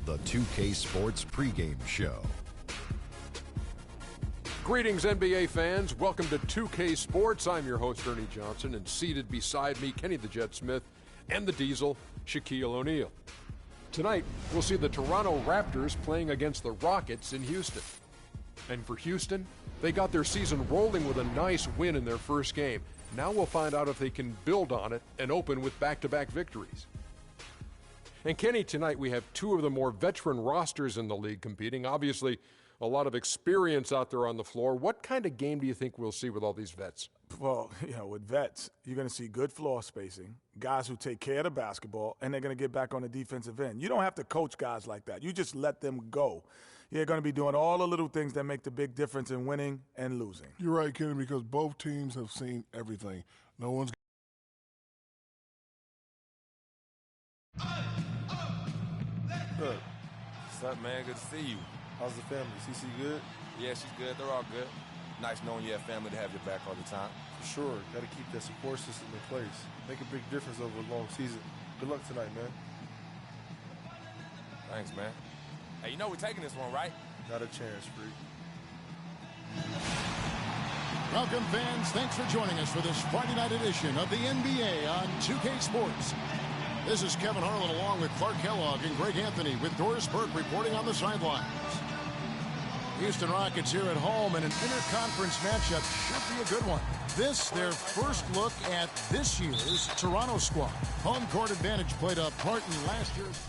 the 2K Sports pregame show. Greetings, NBA fans. Welcome to 2K Sports. I'm your host, Ernie Johnson, and seated beside me, Kenny the Jet Smith, and the Diesel, Shaquille O'Neal. Tonight, we'll see the Toronto Raptors playing against the Rockets in Houston. And for Houston, they got their season rolling with a nice win in their first game. Now we'll find out if they can build on it and open with back-to-back victories. And Kenny, tonight we have two of the more veteran rosters in the league competing. Obviously, a lot of experience out there on the floor. What kind of game do you think we'll see with all these vets? Well, with vets, you're going to see good floor spacing, guys who take care of the basketball, and they're going to get back on the defensive end. You don't have to coach guys like that. You just let them go. You're going to be doing all the little things that make the big difference in winning and losing. You're right, Kenny, because both teams have seen everything. No one's Good. What's up, man? Good to see you. How's the family? CC good? Yeah, she's good. They're all good. Nice knowing you have family to have your back all the time. For sure. Got to keep that support system in place. Make a big difference over a long season. Good luck tonight, man. Thanks, man. Hey, you know we're taking this one, right? Not a chance, freak. Welcome, fans. Thanks for joining us for this Friday night edition of the NBA on 2K Sports. This is Kevin Harlan along with Clark Kellogg and Greg Anthony with Doris Burke reporting on the sidelines. Houston Rockets here at home, and an interconference matchup should be a good one. This, their first look at this year's Toronto squad. Home court advantage played a part in last year's.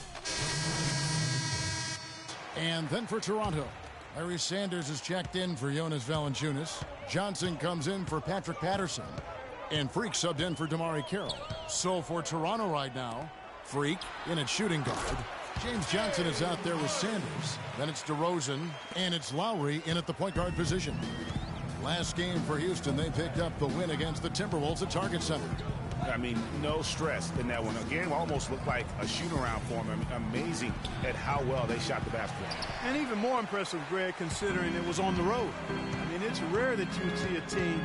And then for Toronto, Larry Sanders is checked in for Jonas Valanciunas. Johnson comes in for Patrick Patterson. And Freak subbed in for Damari Carroll. So for Toronto right now, Freak in at shooting guard. James Johnson is out there with Sanders. Then it's DeRozan, and it's Lowry in at the point guard position. Last game for Houston, they picked up the win against the Timberwolves at Target Center. I mean, no stress in that one. The game almost looked like a shoot-around for them. I mean, amazing at how well they shot the basketball. And even more impressive, Greg, considering it was on the road. I mean, it's rare that you see a team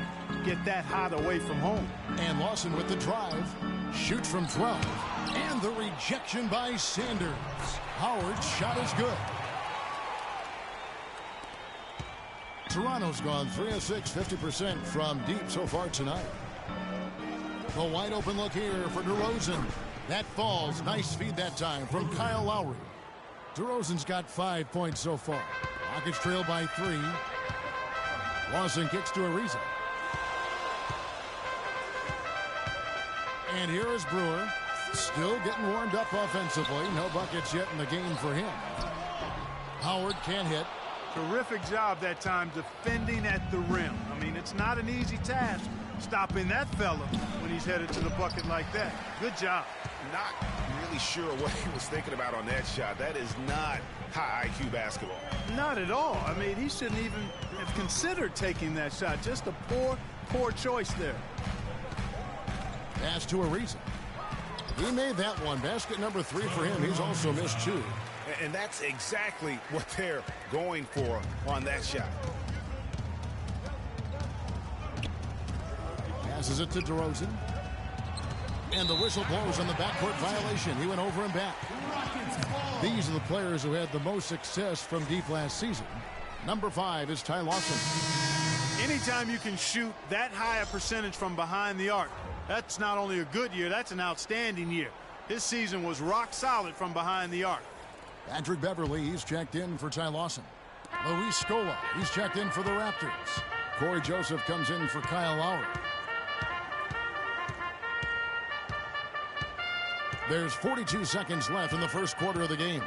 get that hot away from home. And Lawson with the drive. Shoots from 12. And the rejection by Sanders. Howard's shot is good. Toronto's gone 3 of 6, 50% from deep so far tonight. The wide open look here for DeRozan. That falls. Nice feed that time from Kyle Lowry. DeRozan's got 5 points so far. Rockets trail by 3. Lawson kicks to Ariza. And here is Brewer. Still getting warmed up offensively. No buckets yet in the game for him. Howard can't hit. Terrific job that time defending at the rim. I mean, it's not an easy task stopping that fella when he's headed to the bucket like that. Good job. Not really sure what he was thinking about on that shot. That is not high IQ basketball. Not at all. I mean, he shouldn't even have considered taking that shot. Just a poor choice there. Pass to Ariza. He made that one. Basket number 3 for him. He's also missed 2. And that's exactly what they're going for on that shot. Passes it to DeRozan. And the whistle blows on the backcourt violation. He went over and back. These are the players who had the most success from deep last season. Number 5 is Ty Lawson. Anytime you can shoot that high a percentage from behind the arc, that's not only a good year, that's an outstanding year. His season was rock solid from behind the arc. Patrick Beverly, he's checked in for Ty Lawson. Luis Scola, he's checked in for the Raptors. Corey Joseph comes in for Kyle Lowry. There's 42 seconds left in the first quarter of the game.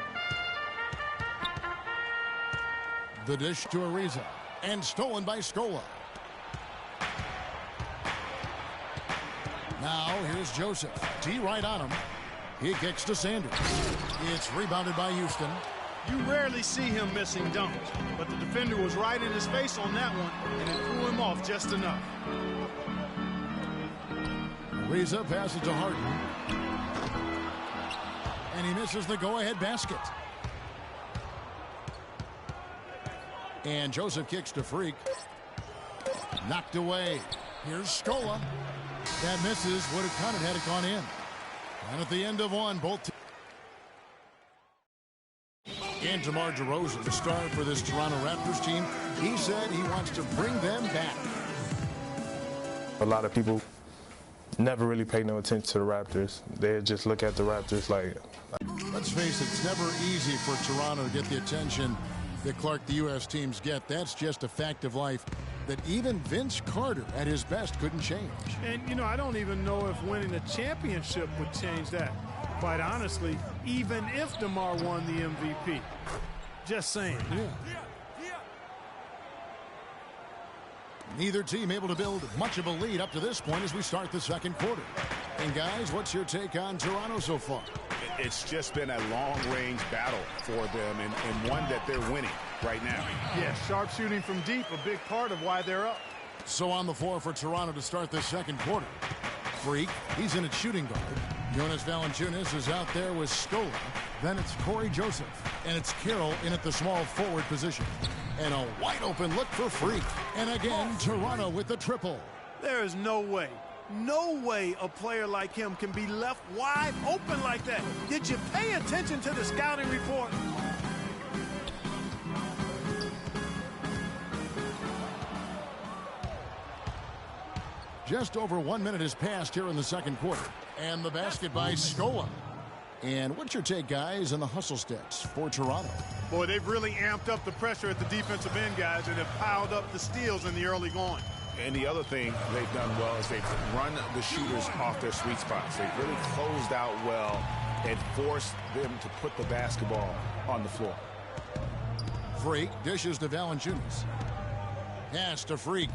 The dish to Ariza. And stolen by Scola. Now here's Joseph. T right on him. He kicks to Sanders. It's rebounded by Houston. You rarely see him missing dunks, but the defender was right in his face on that one, and it threw him off just enough. Ariza passes to Harden. And he misses the go-ahead basket. And Joseph kicks to Freak. Knocked away. Here's Scola. That misses. Would have counted had it gone in. And at the end of one, both teams. And DeMar DeRozan, the star for this Toronto Raptors team, he said he wants to bring them back. A lot of people never really pay no attention to the Raptors. They just look at the Raptors like... Let's face it, it's never easy for Toronto to get the attention that Clark, the U.S. teams get. That's just a fact of life that even Vince Carter at his best couldn't change. And, you know, I don't even know if winning a championship would change that. Quite honestly, even if DeMar won the MVP. Just saying. Yeah. Neither team able to build much of a lead up to this point as we start the second quarter. And, guys, what's your take on Toronto so far? It's just been a long-range battle for them and one that they're winning right now. Yeah, sharp shooting from deep, a big part of why they're up. So on the floor for Toronto to start the second quarter. Freak, he's in at shooting guard. Jonas Valanciunas is out there with Scola. Then it's Corey Joseph. And it's Carroll in at the small forward position. And a wide-open look for Freak. And again, Toronto with the triple. There is no way a player like him can be left wide open like that. Did you pay attention to the scouting report? Just over 1 minute has passed here in the second quarter. And the basket by Scola. And what's your take, guys, on the hustle stats for Toronto? Boy, they've really amped up the pressure at the defensive end, guys, and have piled up the steals in the early going. And the other thing they've done well is they've run the shooters off their sweet spots. They've really closed out well and forced them to put the basketball on the floor. Freak dishes to Valanciunas. Pass to Freak.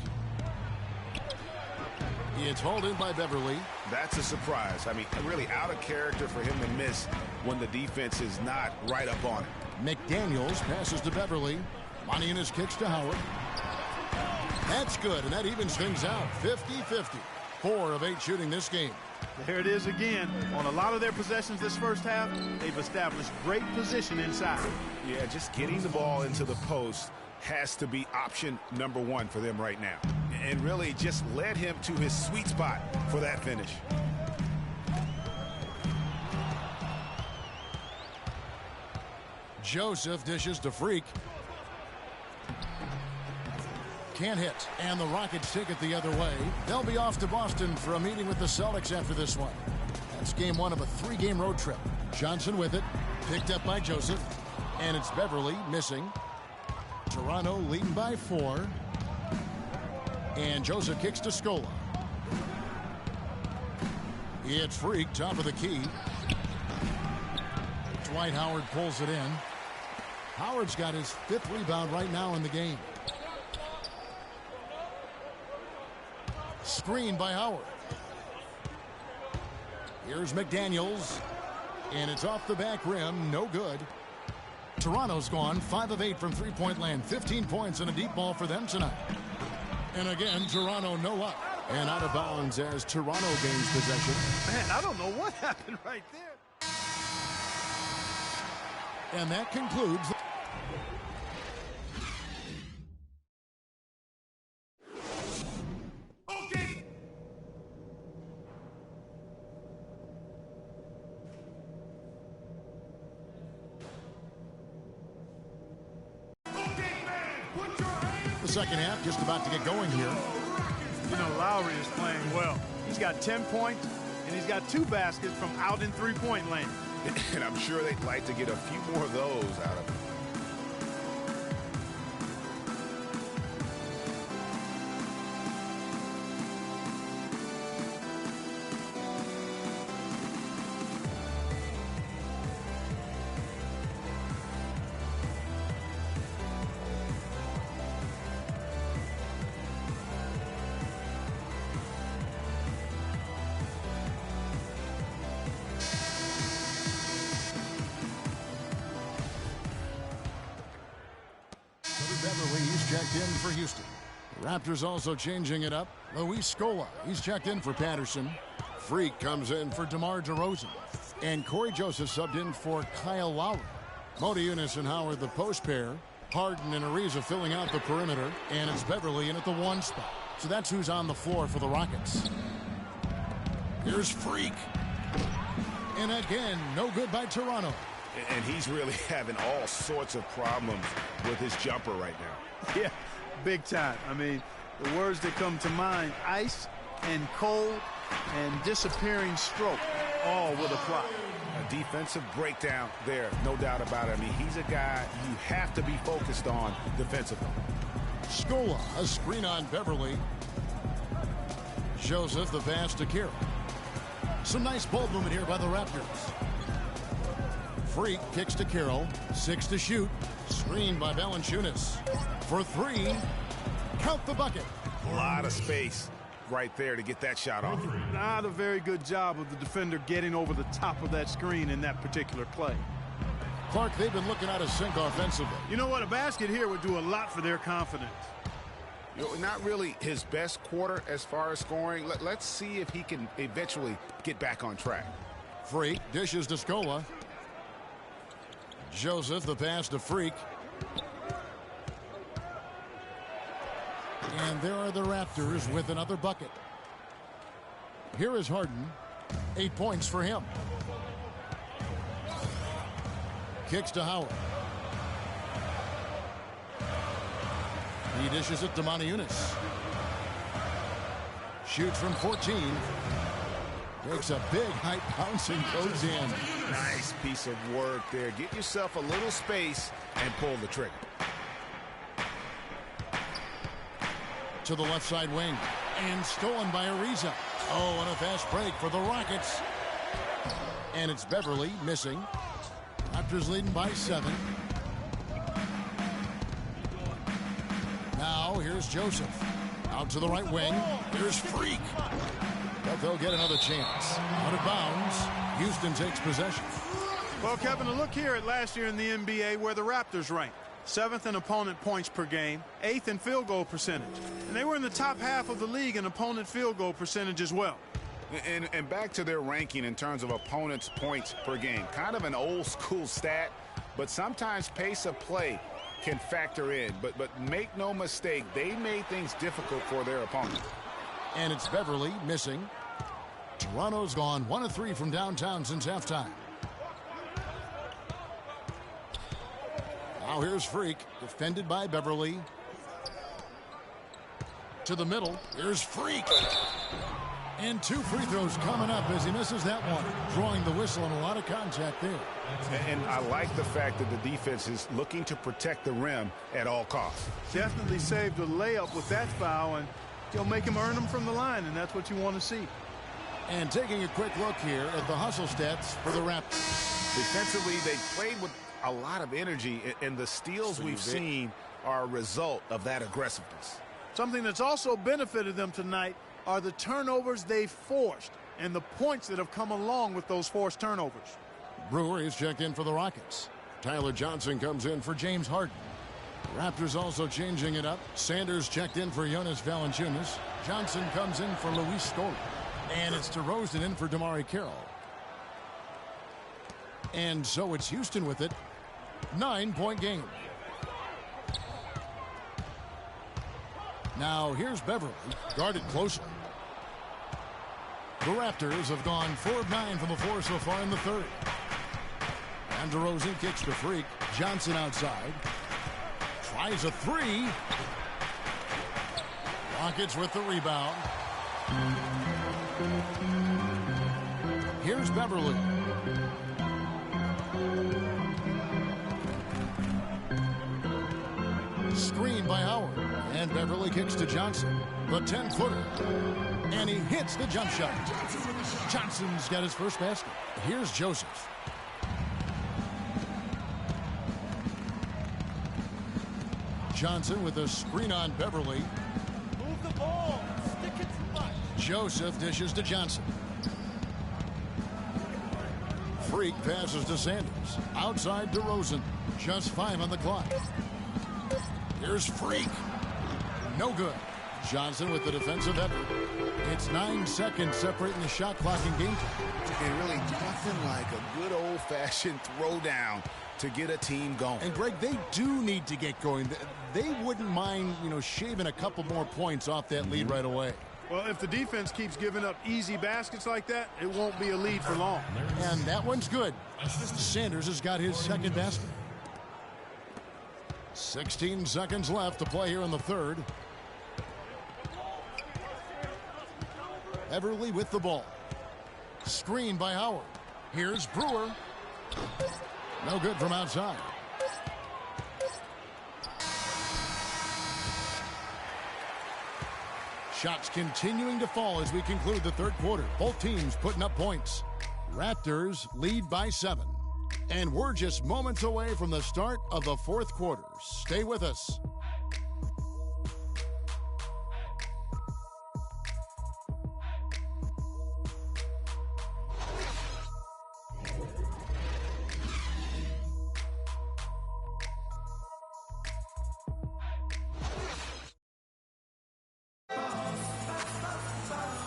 It's hauled in by Beverly. That's a surprise. I mean, really out of character for him to miss when the defense is not right up on it. McDaniels passes to Beverly. Manianis kicks to Howard. That's good, and that evens things out. 50-50. 4 of 8 shooting this game. There it is again. On a lot of their possessions this first half, they've established great position inside. Yeah, just getting the ball into the post has to be option number 1 for them right now. And really just led him to his sweet spot for that finish. Joseph dishes to Freak. Can't hit, and the Rockets take it the other way. They'll be off to Boston for a meeting with the Celtics after this one. That's game 1 of a 3-game road trip. Johnson with it, picked up by Joseph, and it's Beverly missing. Toronto leading by 4. And Joseph kicks to Scola. It's Freak, top of the key. Dwight Howard pulls it in. Howard's got his 5th rebound right now in the game. Screen by Howard. Here's McDaniels. And it's off the back rim. No good. Toronto's gone 5 of 8 from three-point land. 15 points and a deep ball for them tonight. And again, Toronto no up. And out of bounds as Toronto gains possession. Man, I don't know what happened right there. And that concludes. The second half just about to get going here. You know, Lowry is playing well. He's got 10 points, and he's got 2 baskets from out in three-point land. And I'm sure they'd like to get a few more of those out of him. Checked in for Houston. The Raptors also changing it up. Luis Scola, he's checked in for Patterson. Freak comes in for DeMar DeRozan. And Corey Joseph subbed in for Kyle Lowry. Modiunas and Howard the post pair. Harden and Ariza filling out the perimeter. And it's Beverly in at the 1 spot. So that's who's on the floor for the Rockets. Here's Freak. And again, no good by Toronto. And he's really having all sorts of problems with his jumper right now. Yeah, big time. I mean, the words that come to mind, ice and cold and disappearing stroke, all would apply. A defensive breakdown there, no doubt about it. I mean, he's a guy you have to be focused on defensively. Scola, a screen on Beverly. Joseph, the pass to Carroll. Some nice ball movement here by the Raptors. Freak kicks to Carroll. 6 to shoot. Screened by Valanciunas. For 3. Count the bucket. A lot of space right there to get that shot off. Not a very good job of the defender getting over the top of that screen in that particular play. Clark, they've been looking out of sync offensively. You know what? A basket here would do a lot for their confidence. Not really his best quarter as far as scoring. Let's see if he can eventually get back on track. Freak dishes to Scola. Joseph, the pass to Freak. And there are the Raptors with another bucket. Here is Harden. 8 points for him. Kicks to Howard. He dishes it to Valanciunas. Shoots from 14. Takes a big height bounce and goes in. Nice piece of work there. Get yourself a little space and pull the trigger. To the left side wing. And stolen by Ariza. Oh, and a fast break for the Rockets. And it's Beverly missing. Raptors leading by 7. Now here's Joseph. Out to the right wing. Here's Freak. But they'll get another chance. Out of bounds. Houston takes possession. Well, Kevin, a look here at last year in the NBA where the Raptors ranked. 7th in opponent points per game, 8th in field goal percentage. And they were in the top half of the league in opponent field goal percentage as well. And back to their ranking in terms of opponents' points per game. Kind of an old school stat, but sometimes pace of play can factor in. But make no mistake, they made things difficult for their opponent. And it's Beverly missing. Toronto's gone 1 of 3 from downtown since halftime. Now here's Freak, defended by Beverly. To the middle, here's Freak. And 2 free throws coming up as he misses that one. Drawing the whistle and a lot of contact there. And I like the fact that the defense is looking to protect the rim at all costs. Definitely saved a layup with that foul, and you'll make him earn them from the line, and that's what you want to see. And taking a quick look here at the hustle stats for the Raptors. Defensively, they played with a lot of energy, and the steals we've seen are a result of that aggressiveness. Something that's also benefited them tonight are the turnovers they've forced and the points that have come along with those forced turnovers. Brewer is checked in for the Rockets. Tyler Johnson comes in for James Harden. Raptors also changing it up. Sanders checked in for Jonas Valanciunas. Johnson comes in for Luis Scola. And it's DeRozan in for DeMarre Carroll. And so it's Houston with it. 9-point game. Now here's Beverly, guarded closely. The Raptors have gone 4 of 9 from the floor so far in the third. And DeRozan kicks to Freak. Johnson outside. Tries a 3. Rockets with the rebound. Here's Beverly. Screen by Howard. And Beverly kicks to Johnson. The 10-footer. And he hits the jump shot. Johnson's got his first basket. Here's Joseph. Johnson with a screen on Beverly. Move the ball. Stick it to the line. Joseph dishes to Johnson. Freak passes to Sanders. Outside DeRozan. Just 5 on the clock. Here's Freak. No good. Johnson with the defensive effort. It's 9 seconds separating the shot clock and game time. And really nothing like a good old-fashioned throwdown to get a team going. And Greg, they do need to get going. They wouldn't mind, shaving a couple more points off that lead right away. Well, if the defense keeps giving up easy baskets like that, it won't be a lead for long. And that one's good. Sanders has got his second basket. 16 seconds left to play here in the third. Everly with the ball. Screen by Howard. Here's Brewer. No good from outside. Shots continuing to fall as we conclude the third quarter. Both teams putting up points. Raptors lead by 7. And we're just moments away from the start of the fourth quarter. Stay with us.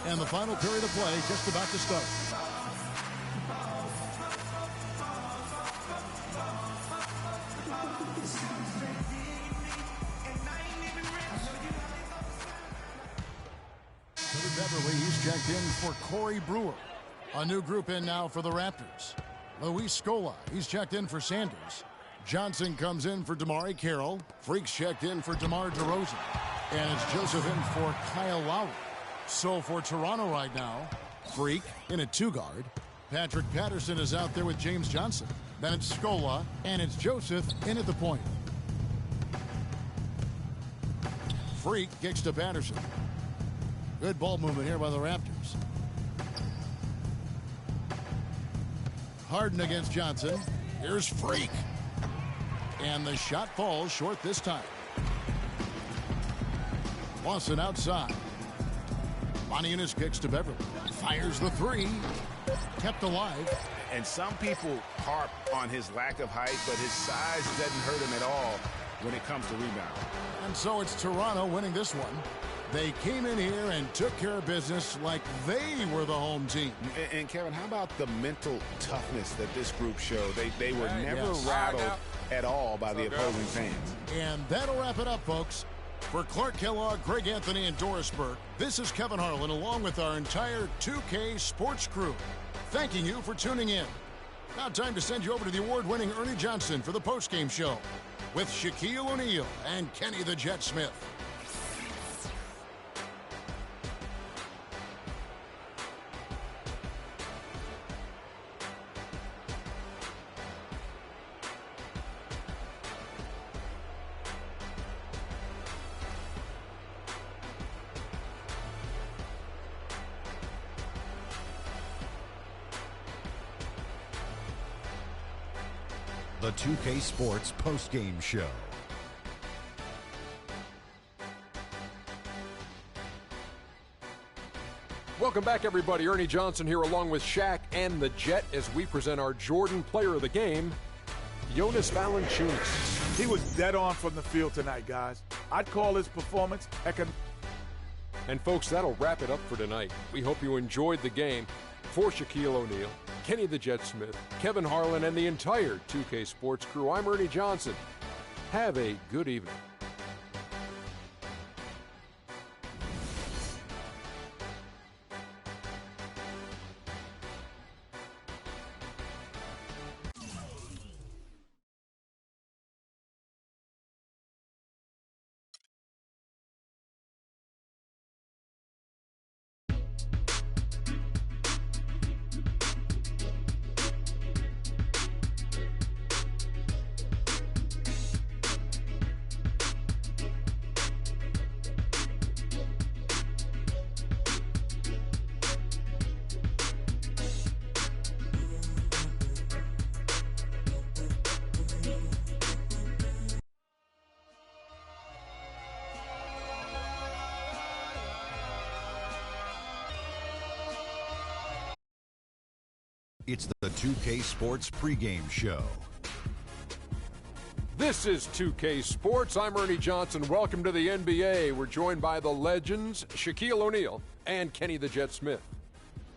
And the final period of play just about to start. Beverly, he's checked in for Corey Brewer. A new group in now for the Raptors. Luis Scola, he's checked in for Sanders. Johnson comes in for DeMar Carroll. Freak's checked in for DeMar DeRozan. And it's Joseph in for Kyle Lowry. So for Toronto right now, Freak in a 2-guard. Patrick Patterson is out there with James Johnson. Then it's Scola, and it's Joseph in at the point. Freak kicks to Patterson. Good ball movement here by the Raptors. Harden against Johnson. Here's Freak. And the shot falls short this time. Lawson outside. Moniunas kicks to Beverly. Fires the 3. Kept alive. And some people harp on his lack of height, but his size doesn't hurt him at all when it comes to rebound. And so it's Toronto winning this one. They came in here and took care of business like they were the home team. And Kevin, how about the mental toughness that this group showed? They were never rattled at all by the opposing fans. And that'll wrap it up, folks. For Clark Kellogg, Greg Anthony, and Doris Burke, this is Kevin Harlan along with our entire 2K Sports crew. Thanking you for tuning in. Now time to send you over to the award-winning Ernie Johnson for the postgame show with Shaquille O'Neal and Kenny the Jet Smith. The 2K Sports postgame show. Welcome back, everybody. Ernie Johnson here along with Shaq and the Jet as we present our Jordan player of the game, Jonas Valanciunas. He was dead on from the field tonight, guys. I'd call his performance And folks, that'll wrap it up for tonight. We hope you enjoyed the game. For Shaquille O'Neal, Kenny the Jet Smith, Kevin Harlan, and the entire 2K Sports crew, I'm Ernie Johnson. Have a good evening. It's the 2K Sports pregame show. This is 2K Sports. I'm Ernie Johnson. Welcome to the NBA. We're joined by the legends, Shaquille O'Neal and Kenny the Jet Smith.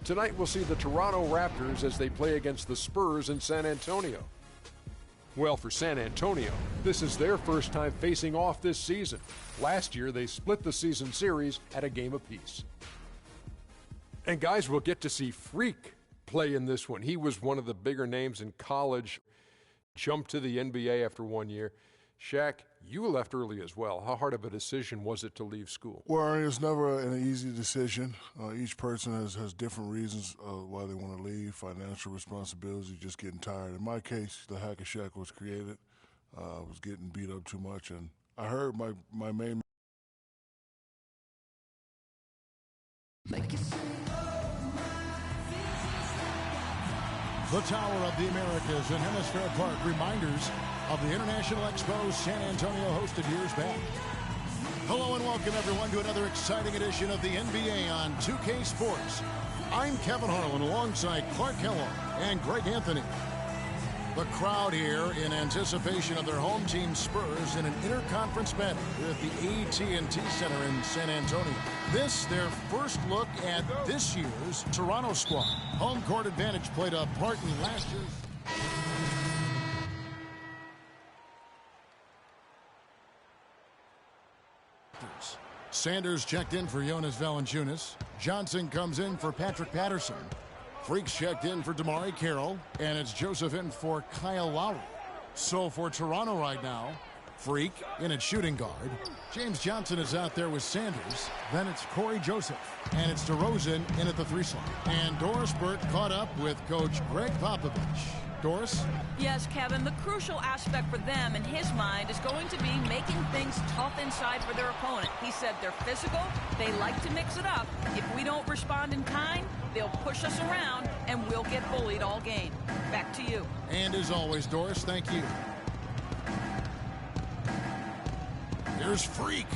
Tonight we'll see the Toronto Raptors as they play against the Spurs in San Antonio. Well, for San Antonio, this is their first time facing off this season. Last year, they split the season series at a game apiece. And guys, we'll get to see Freak play in this one. He was one of the bigger names in college, jumped to the NBA after 1 year. Shaq, you left early as well. How hard of a decision was it to leave school? Well, it's never an easy decision. Each person has different reasons why they want to leave, financial responsibilities, just getting tired. In my case, the Hack and Shack was created. I was getting beat up too much, and I heard my main The Tower of the Americas in Hemisphere Park, reminders of the International Expo San Antonio hosted years back. Hello and welcome everyone to another exciting edition of the NBA on 2K Sports. I'm Kevin Harlan alongside Clark Kellogg and Greg Anthony. The crowd here in anticipation of their home team Spurs in an interconference battle at the AT&T Center in San Antonio. This, their first look at this year's Toronto squad. Home court advantage played a part in last year's. Sanders checked in for Jonas Valanciunas. Johnson comes in for Patrick Patterson. Freaks checked in for DeMarre Carroll, and it's Joseph in for Kyle Lowry. So for Toronto right now, Freak in at shooting guard. James Johnson is out there with Sanders. Then it's Corey Joseph, and it's DeRozan in at the 3 slot. And Doris Burke caught up with Coach Greg Popovich. Doris? Yes, Kevin, the crucial aspect for them in his mind is going to be making things tough inside for their opponent. He said they're physical, they like to mix it up. If we don't respond in kind, they'll push us around and we'll get bullied all game. Back to you. And as always, Doris, thank you. Here's Freak.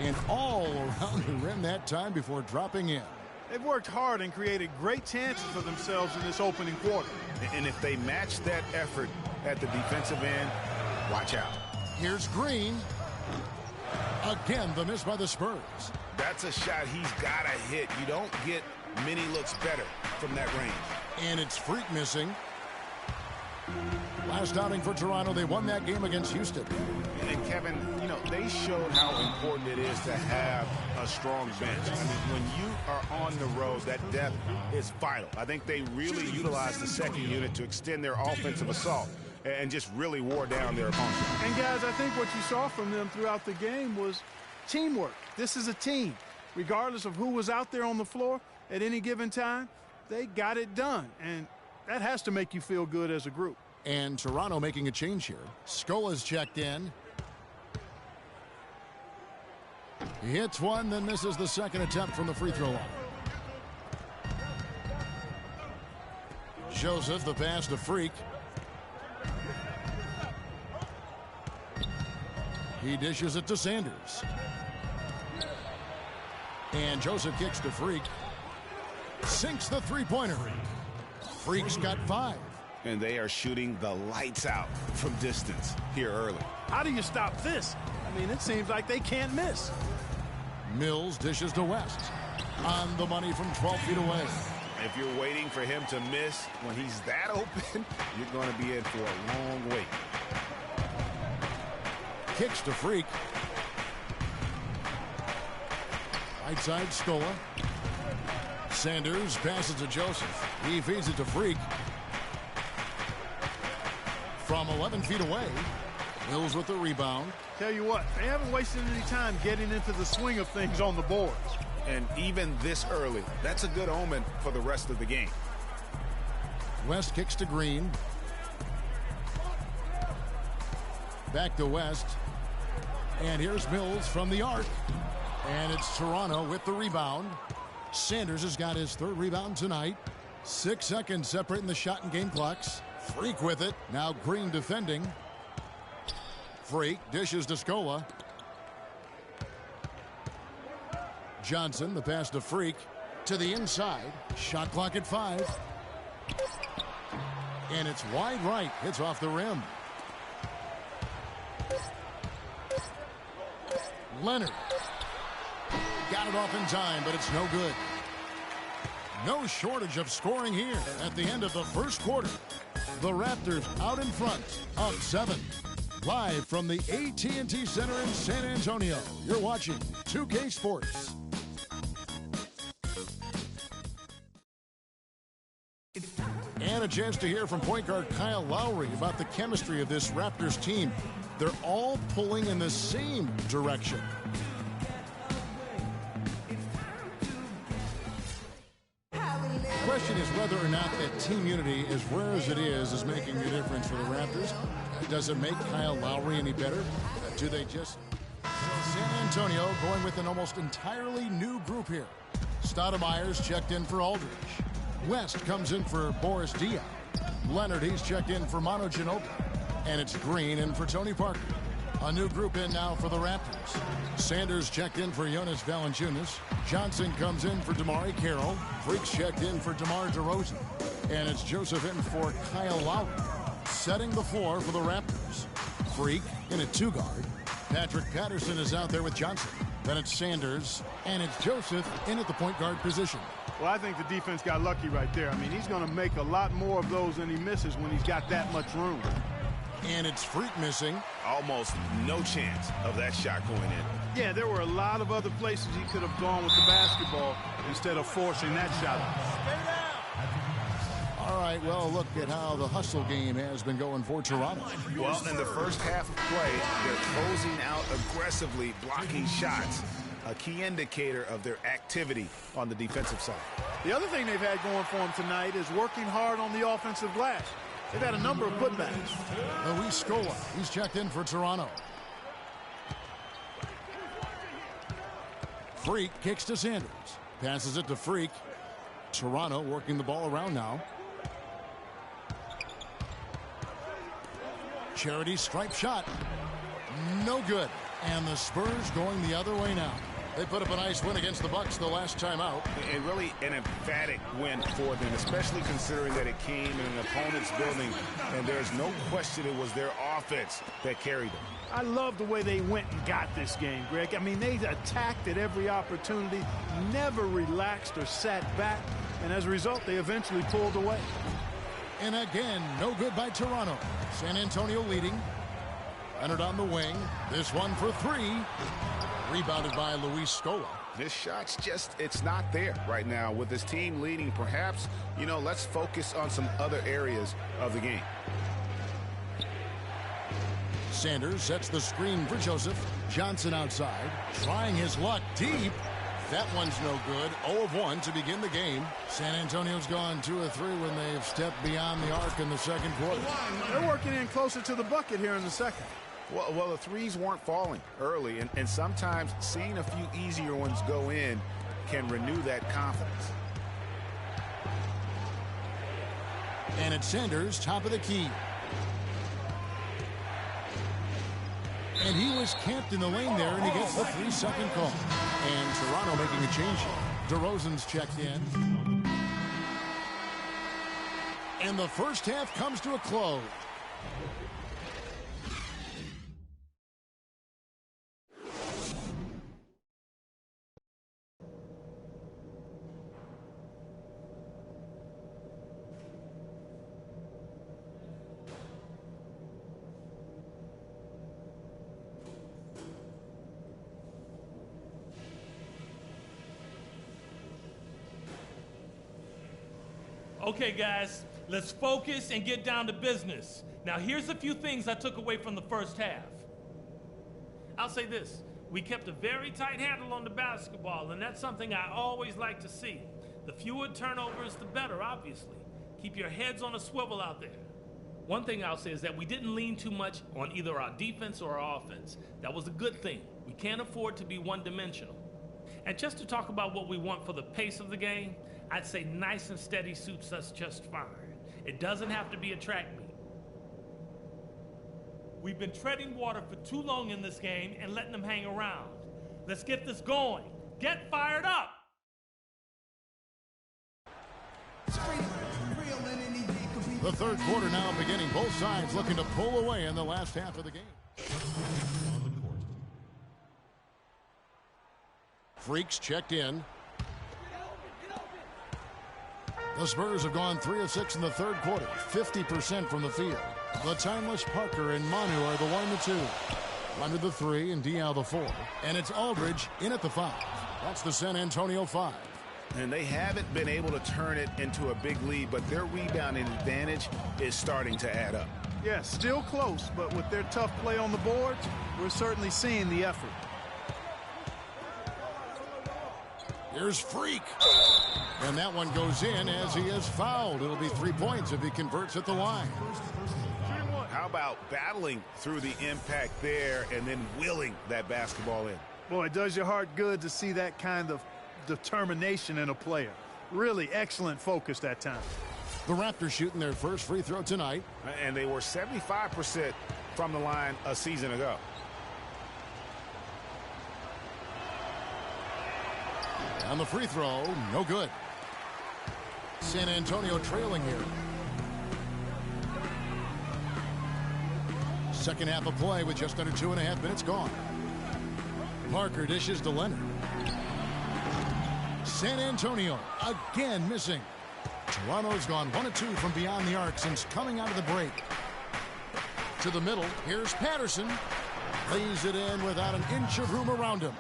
And all around the rim that time before dropping in. They've worked hard and created great chances for themselves in this opening quarter. And if they match that effort at the defensive end, watch out. Here's Green. Again, the miss by the Spurs. That's a shot he's got to hit. You don't get many looks better from that range. And it's Freak missing. Last outing for Toronto, they won that game against Houston. And Kevin, you know, they showed how important it is to have a strong bench. I mean, when you are on the road, that depth is vital. I think they really utilized the second unit to extend their offensive assault and just really wore down their opponents. And guys, I think what you saw from them throughout the game was teamwork. This is a team. Regardless of who was out there on the floor at any given time, they got it done. And that has to make you feel good as a group. And Toronto making a change here. Scola's checked in. He hits one, then misses the second attempt from the free throw line. Joseph, the pass to Freak. He dishes it to Sanders. And Joseph kicks to Freak. Sinks the three-pointer. Freak's got 5. And they are shooting the lights out from distance here early. How do you stop this? I mean, it seems like they can't miss. Mills dishes to West. On the money from 12 feet away. If you're waiting for him to miss when he's that open, you're going to be in for a long wait. Kicks to Freak. Right side, Scola. Sanders passes to Joseph. He feeds it to Freak. From 11 feet away, Mills with the rebound. Tell you what, they haven't wasted any time getting into the swing of things on the boards. And even this early, that's a good omen for the rest of the game. West kicks to Green. Back to West. And here's Mills from the arc. And it's Toronto with the rebound. Sanders has got his 3rd rebound tonight. 6 seconds separating the shot and game clocks. Freak with it. Now Green defending. Freak dishes to Scola. Johnson, the pass to Freak. To the inside. Shot clock at 5. And it's wide right. It's off the rim. Leonard. Got it off in time, but it's no good. No shortage of scoring here at the end of the first quarter. The Raptors out in front, up 7. Live from the AT&T Center in San Antonio, you're watching 2K Sports. a chance to hear from point guard Kyle Lowry about the chemistry of this Raptors team. They're all pulling in the same direction. The question is whether or not that team unity, as rare as it is making a difference for the Raptors. Does it make Kyle Lowry any better? Do they just... San Antonio going with an almost entirely new group here. Stoudemire's checked in for Aldridge. West comes in for Boris Diaw. Leonard, he's checked in for Manu Ginobili. And it's Green in for Tony Parker. A new group in now for the Raptors. Sanders checked in for Jonas Valanciunas. Johnson comes in for DeMar Carroll. Freaks checked in for DeMar DeRozan. And it's Joseph in for Kyle Lowry. Setting the floor for the Raptors. Freak in at 2-guard. Patrick Patterson is out there with Johnson. Then it's Sanders, and it's Joseph in at the point guard position. Well, I think the defense got lucky right there. I mean, he's going to make a lot more of those than he misses when he's got that much room. And it's Freak missing. Almost no chance of that shot going in. Yeah, there were a lot of other places he could have gone with the basketball instead of forcing that shot. All right, well, look at how the hustle game has been going for Toronto. Well, in the first half of play, they're closing out aggressively, blocking shots, a key indicator of their activity on the defensive side. The other thing they've had going for them tonight is working hard on the offensive glass. They've had a number of putbacks. Luis Scola, he's checked in for Toronto. Freak kicks to Sanders. Passes it to Freak. Toronto working the ball around now. Charity stripe shot. No good. And the Spurs going the other way now. They put up a nice win against the Bucks the last time out. And really an emphatic win for them, especially considering that it came in an opponent's building. And there's no question it was their offense that carried them. I love the way they went and got this game, Greg. I mean, they attacked at every opportunity, never relaxed or sat back. And as a result, they eventually pulled away. And again, no good by Toronto. San Antonio leading. Leonard on the wing. This one for 3. Rebounded by Luis Scola. This shot's just, it's not there right now. With this team leading, perhaps, let's focus on some other areas of the game. Sanders sets the screen for Joseph. Johnson outside, trying his luck deep. That one's no good. 0 of 1 to begin the game. San Antonio's gone 2 of 3 when they've stepped beyond the arc in the second quarter. They're working in closer to the bucket here in the second. Well, the threes weren't falling early, and sometimes seeing a few easier ones go in can renew that confidence. And it's Sanders, top of the key. And he was camped in the lane there, and he gets the 3-second call. And Toronto making a change here. DeRozan's checked in. And the first half comes to a close. Okay, guys, let's focus and get down to business. Now, here's a few things I took away from the first half. I'll say this. We kept a very tight handle on the basketball, and that's something I always like to see. The fewer turnovers, the better, obviously. Keep your heads on a swivel out there. One thing I'll say is that we didn't lean too much on either our defense or our offense. That was a good thing. We can't afford to be one-dimensional. And just to talk about what we want for the pace of the game, I'd say nice and steady suits us just fine. It doesn't have to be a track meet. We've been treading water for too long in this game and letting them hang around. Let's get this going. Get fired up! The third quarter now beginning. Both sides looking to pull away in the last half of the game. Freaks checked in. The Spurs have gone 3 of 6 in the third quarter, 50% from the field. The timeless Parker and Manu are the 1 and 2. Leonard the 3 and Diaw the 4. And it's Aldridge in at the 5. That's the San Antonio 5. And they haven't been able to turn it into a big lead, but their rebounding advantage is starting to add up. Yeah, still close, but with their tough play on the boards, we're certainly seeing the effort. Here's Freak. And that one goes in as he is fouled. It'll be 3 points if he converts at the line. How about battling through the impact there and then willing that basketball in? Boy, it does your heart good to see that kind of determination in a player. Really excellent focus that time. The Raptors shooting their first free throw tonight. And they were 75% from the line a season ago. On the free throw, no good. San Antonio trailing here. Second half of play with just under 2.5 minutes gone. Parker dishes to Leonard. San Antonio again missing. Toronto's gone 1 of 2 from beyond the arc since coming out of the break. To the middle, here's Patterson. Lays it in without an inch of room around him.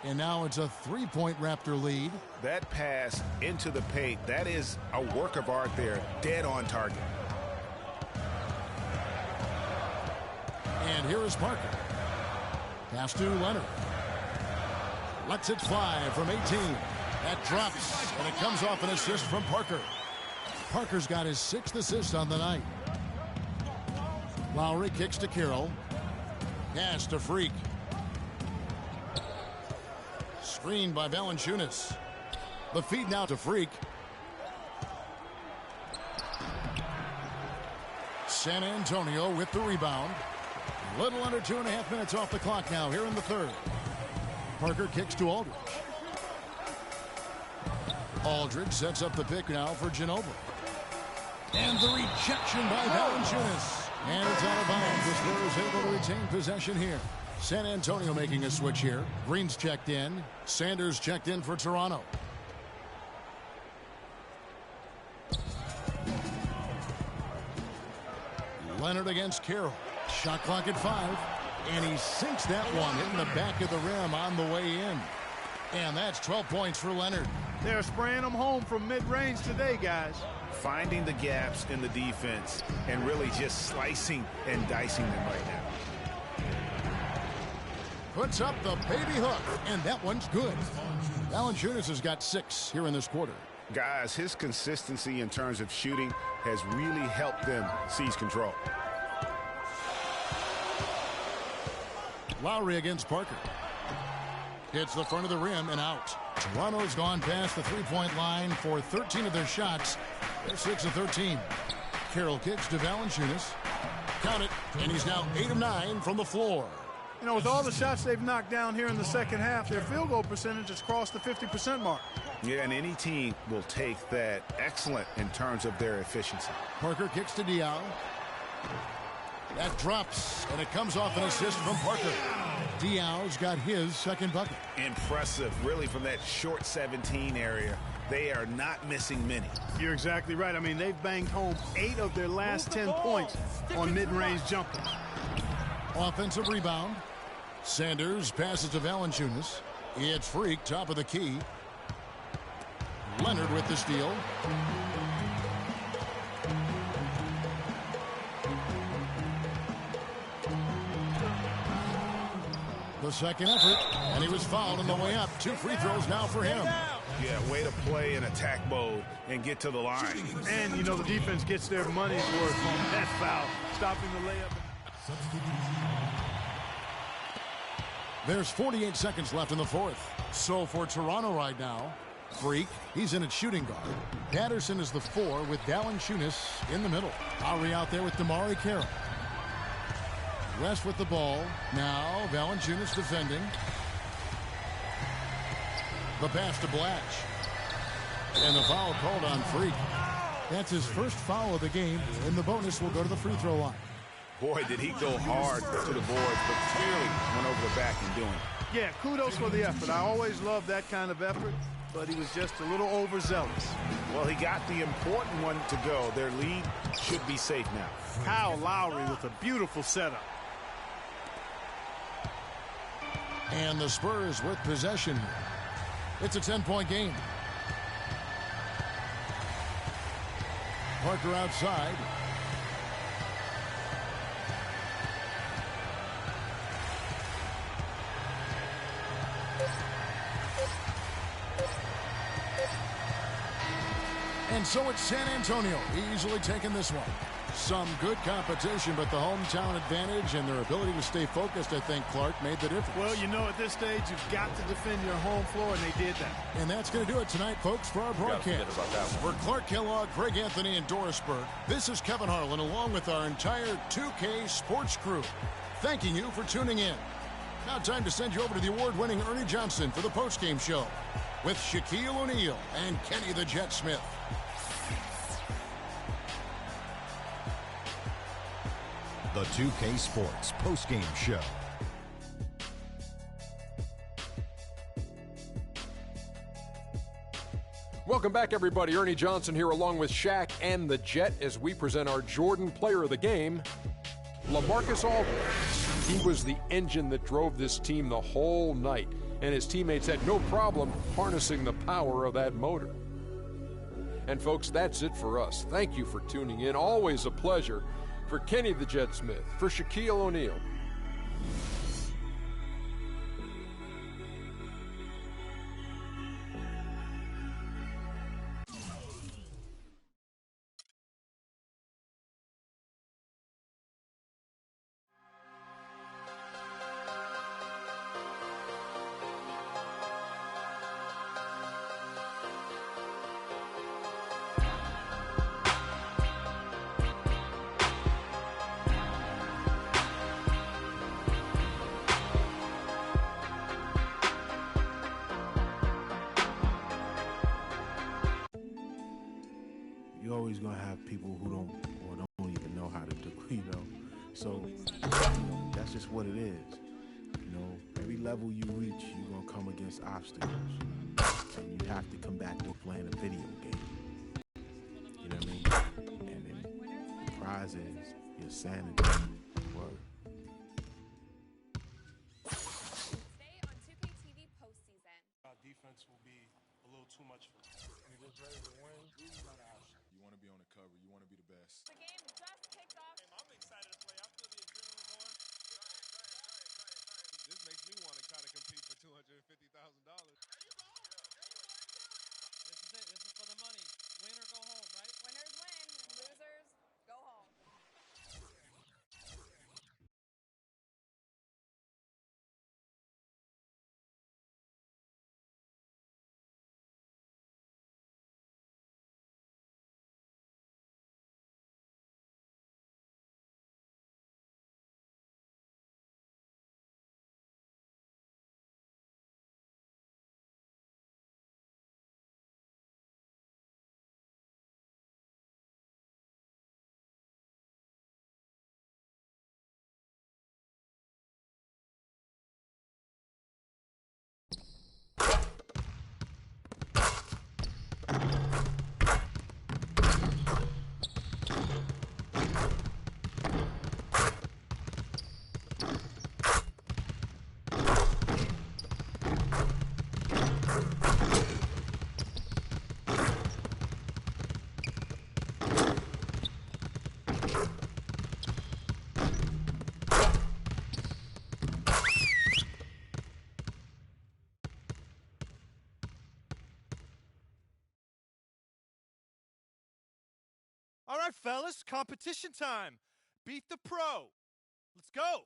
And now it's a 3-point Raptor lead. That pass into the paint, that is a work of art there. Dead on target. And here is Parker. Pass to Leonard. Lets it fly from 18. That drops, and it comes off an assist from Parker. Parker's got his 6th assist on the night. Lowry kicks to Carroll. Pass to Freak. Screened by Valanciunas. The feed now to Freak. San Antonio with the rebound. Little under 2.5 minutes off the clock now here in the third. Parker kicks to Aldridge. Aldridge sets up the pick now for Ginobili. And the rejection by Valanciunas. And it's out of bounds. The Spurs able to retain possession here. San Antonio making a switch here. Green's checked in. Sanders checked in for Toronto. Leonard against Carroll. Shot clock at 5. And he sinks that one, hitting the back of the rim on the way in. And that's 12 points for Leonard. They're spraying them home from mid-range today, guys. Finding the gaps in the defense and really just slicing and dicing them right now. Puts up the baby hook, and that one's good. Valanciunas has got 6 here in this quarter. Guys, his consistency in terms of shooting has really helped them seize control. Lowry against Parker. Hits the front of the rim and out. Toronto's gone past the 3-point line for 13 of their shots. They're 6 of 13. Carroll kicks to Valanciunas. Count it, and he's now 8 of 9 from the floor. You know, with all the shots they've knocked down here in the second half, their field goal percentage has crossed the 50% mark. Yeah, and any team will take that excellent in terms of their efficiency. Parker kicks to Diaw. That drops, and it comes off an assist from Parker. Diaw's got his second bucket. Impressive, really, from that short 17 area. They are not missing many. You're exactly right. I mean, they've banged home 8 of their last 10 points on mid-range jumpers. Offensive rebound. Sanders passes to Valanciunas. It's Freak, top of the key. Leonard with the steal. The second effort, and he was fouled on the way up. 2 free throws now for him. Yeah, way to play in attack mode and get to the line. And, you know, the defense gets their money's worth on that foul, stopping the layup. There's 48 seconds left in the fourth. So for Toronto right now, Freak, he's in at shooting guard. Patterson is the 4 with Valanciunas in the middle. Lowry out there with DeMarre Carroll. West with the ball. Now Valanciunas defending. The pass to Blatch. And the foul called on Freak. That's his first foul of the game, and the bonus will go to the free throw line. Boy, did he go hard to the boards, but clearly went over the back in doing it. Yeah, kudos for the effort. I always love that kind of effort, but he was just a little overzealous. Well, he got the important one to go. Their lead should be safe now. Kyle Lowry with a beautiful setup. And the Spurs with possession. It's a 10-point game. Parker outside. And so it's San Antonio easily taking this one. Some good competition, but the hometown advantage and their ability to stay focused, I think, Clark, made the difference. Well, you know, at this stage, you've got to defend your home floor, and they did that. And that's going to do it tonight, folks, for our broadcast. For Clark Kellogg, Greg Anthony, and Doris Burke, this is Kevin Harlan, along with our entire 2K Sports crew, thanking you for tuning in. Now time to send you over to the award-winning Ernie Johnson for the postgame show with Shaquille O'Neal and Kenny the Jet Smith. The 2K Sports postgame show. Welcome back, everybody. Ernie Johnson here along with Shaq and the Jet as we present our Jordan Player of the Game, LaMarcus Aldridge. He was the engine that drove this team the whole night, and his teammates had no problem harnessing the power of that motor. And folks, that's it for us. Thank you for tuning in. Always a pleasure. For Kenny the Jet Smith, for Shaquille O'Neal. You're always gonna have people who don't even know how to do, So that's just what it is. Every level you reach, you're gonna come against obstacles, and you have to combat them playing a video game. You know what I mean? And then the prize is your sanity. Word. Today on 2K TV postseason. Our defense will be a little too much for us. We're just ready to win. You want to be on the cover. You want to be the best. The game just kicked off. I'm excited to play. I feel the adrenaline going. This makes me want to kind of compete for $250,000. This is it. This is for the money. Win or go home, right? Winners win, losers go home. All right, fellas, competition time. Beat the pro. Let's go.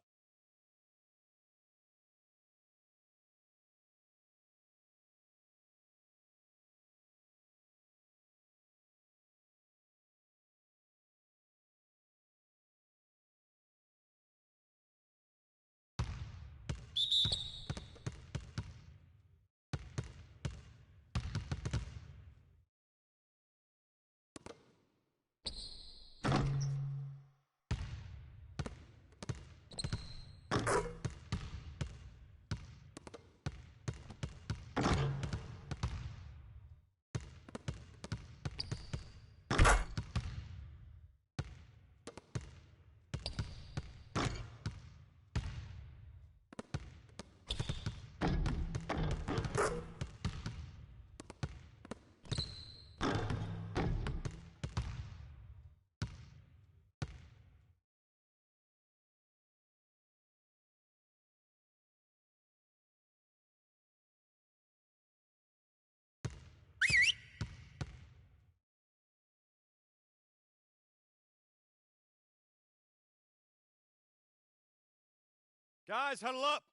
Guys, huddle up.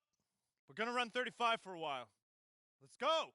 We're going to run 35 for a while. Let's go.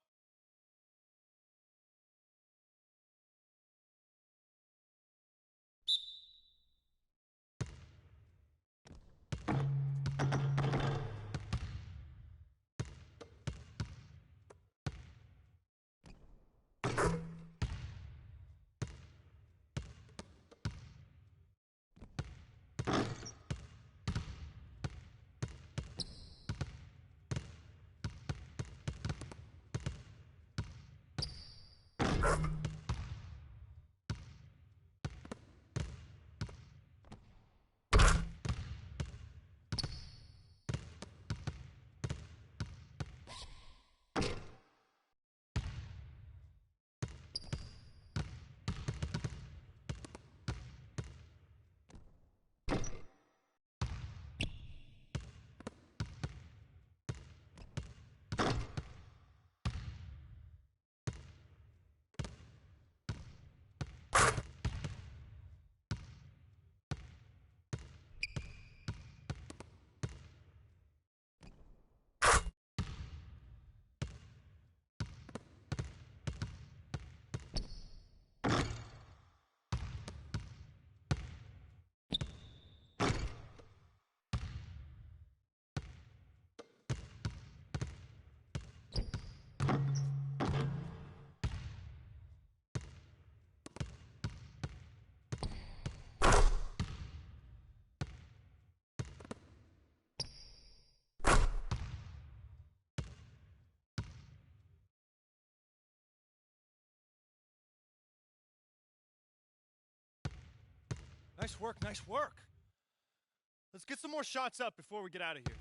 Nice work, nice work. Let's get some more shots up before we get out of here.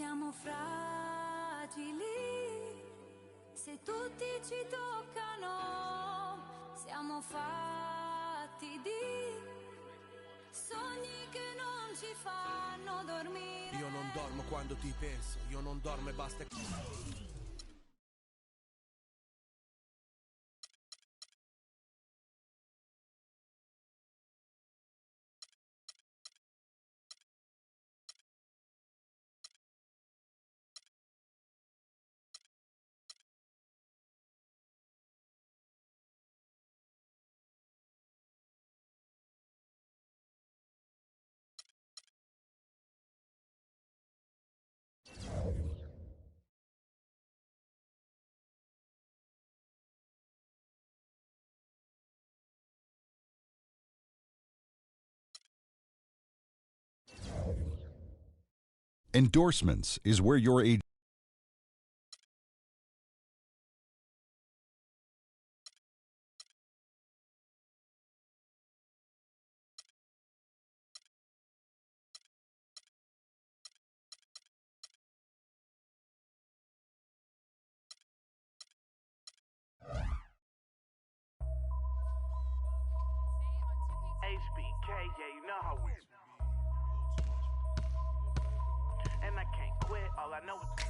siamo fragili, se tutti ci toccano, siamo fatti di sogni che non ci fanno dormire. Io non dormo quando ti penso, io non dormo e basta. Endorsements is where your agent. HBK, yeah, you know how we. And I can't quit, all I know is.